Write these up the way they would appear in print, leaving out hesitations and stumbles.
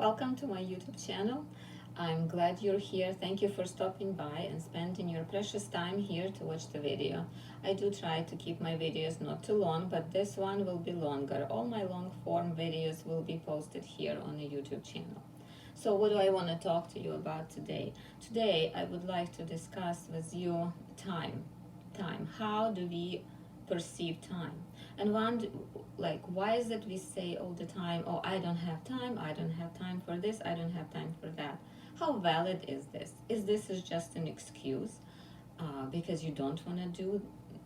Welcome to my YouTube channel. I'm glad you're here. Thank you for stopping by and spending your precious time here to watch the video. I do try to keep my videos not too long, but this one will be longer. All my long form videos will be posted here on the YouTube channel. So what do I want to talk to you about today? Today I would like to discuss with you time. Time. How do we perceive time? And why is it we say all the time, oh, I don't have time, I don't have time for this, I don't have time for that? How valid is this? Is this just an excuse because you don't want to do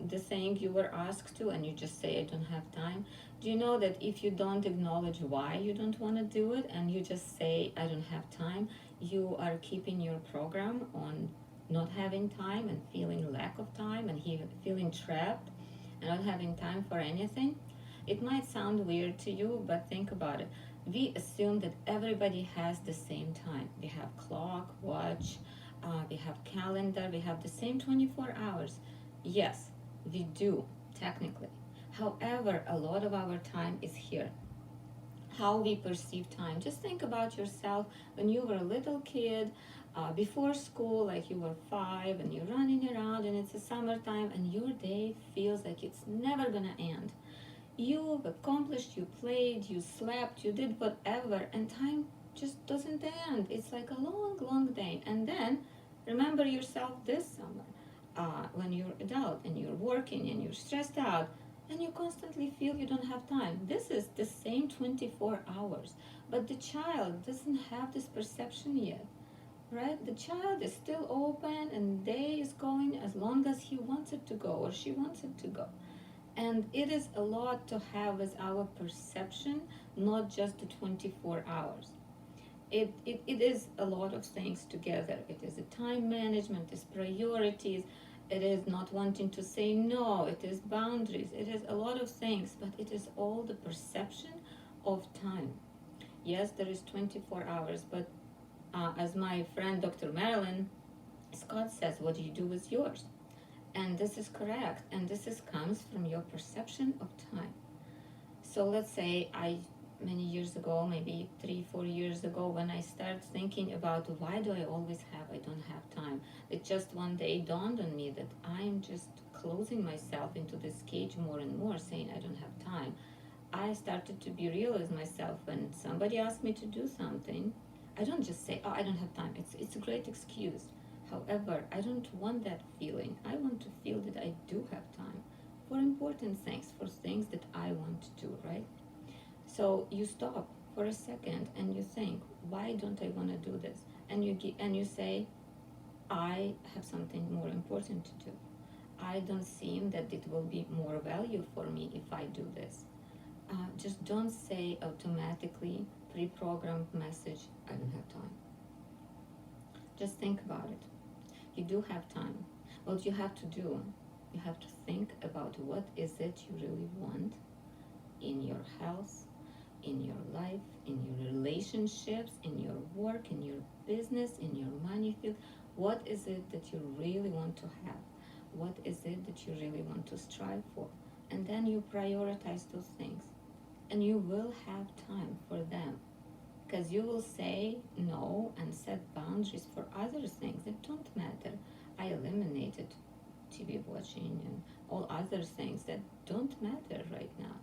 the thing you were asked to and you just say, I don't have time? Do you know that if you don't acknowledge why you don't want to do it and you just say, I don't have time, you are keeping your program on not having time and feeling lack of time and feeling trapped and not having time for anything? It might sound weird to you, but think about it. We assume that everybody has the same time. We have clock, watch, we have calendar, we have the same 24 hours. Yes, we do, technically. However, a lot of our time is here. How we perceive time. Just think about yourself when you were a little kid, before school, like you were 5 and you're running around and it's a summertime and your day feels like it's never gonna end. You've accomplished, you played, you slept, you did whatever, and time just doesn't end. It's like a long, long day. And then remember yourself this summer when you're adult and you're working and you're stressed out and you constantly feel you don't have time. This is the same 24 hours, but the child doesn't have this perception yet, right? The child is still open and day is going as long as he wants it to go or she wants it to go. And it is a lot to have as our perception, not just the 24 hours. It is a lot of things together. It is a time management, it is priorities, it is not wanting to say no, it is boundaries, it is a lot of things, but it is all the perception of time. Yes, there is 24 hours, but as my friend Dr. Marilyn Scott says, what do you do with yours? And this is correct, and comes from your perception of time. So let's say many years ago, maybe 3-4 years ago, when I started thinking about why do I don't have time, it just one day dawned on me that I'm just closing myself into this cage more and more, saying I don't have time. I started to be real with myself. When somebody asked me to do something, I don't just say, oh, I don't have time. It's a great excuse. However, I don't want that feeling. I want to feel that I do have time for important things, for things that I want to do, right? So you stop for a second and you think, why don't I want to do this? And you say, I have something more important to do. I don't seem that it will be more value for me if I do this. Just don't say automatically pre-programmed message, I don't have time. Just think about it. You do have time. What you have to do, you have to think about what is it you really want in your health, in your life, in your relationships, in your work, in your business, in your money field. What is it that you really want to have? What is it that you really want to strive for? And then you prioritize those things. And you will have time for them. Because you will say no and set boundaries for other things that don't matter. I eliminated TV watching and all other things that don't matter right now.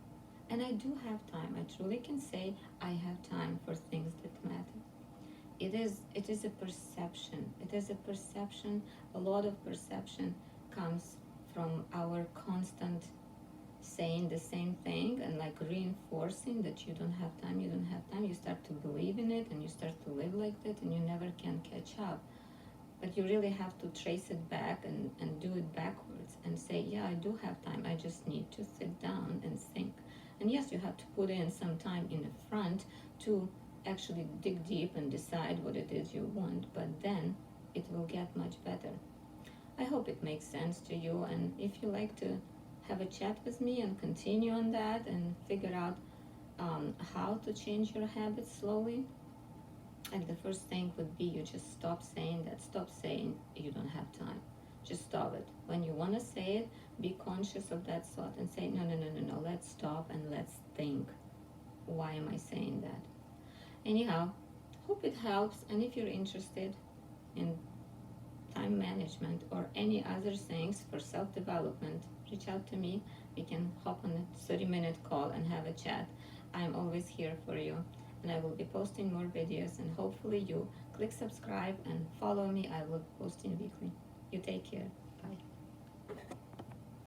And I do have time. I truly can say I have time for things that matter. It is a perception. It is a perception. A lot of perception comes from our constant saying the same thing and like reinforcing that you don't have time, you start to believe in it and you start to live like that and you never can catch up. But you really have to trace it back and do it backwards and say, yeah, I do have time, I just need to sit down and think. And yes, you have to put in some time in the front to actually dig deep and decide what it is you want, but then it will get much better. I hope it makes sense to you, and if you like to have a chat with me and continue on that and figure out how to change your habits slowly, like the first thing would be you just stop saying that. Stop saying you don't have time. Just stop it. When you want to say it, be conscious of that thought and say, no, no, no, no, no, let's stop and let's think. Why am I saying that? Anyhow, Hope it helps, and if you're interested in time management or any other things for self-development, reach out to me. We can hop on a 30-minute call and have a chat. I'm always here for you, and I will be posting more videos, and hopefully you click subscribe and follow me. I will be posting weekly. You take care.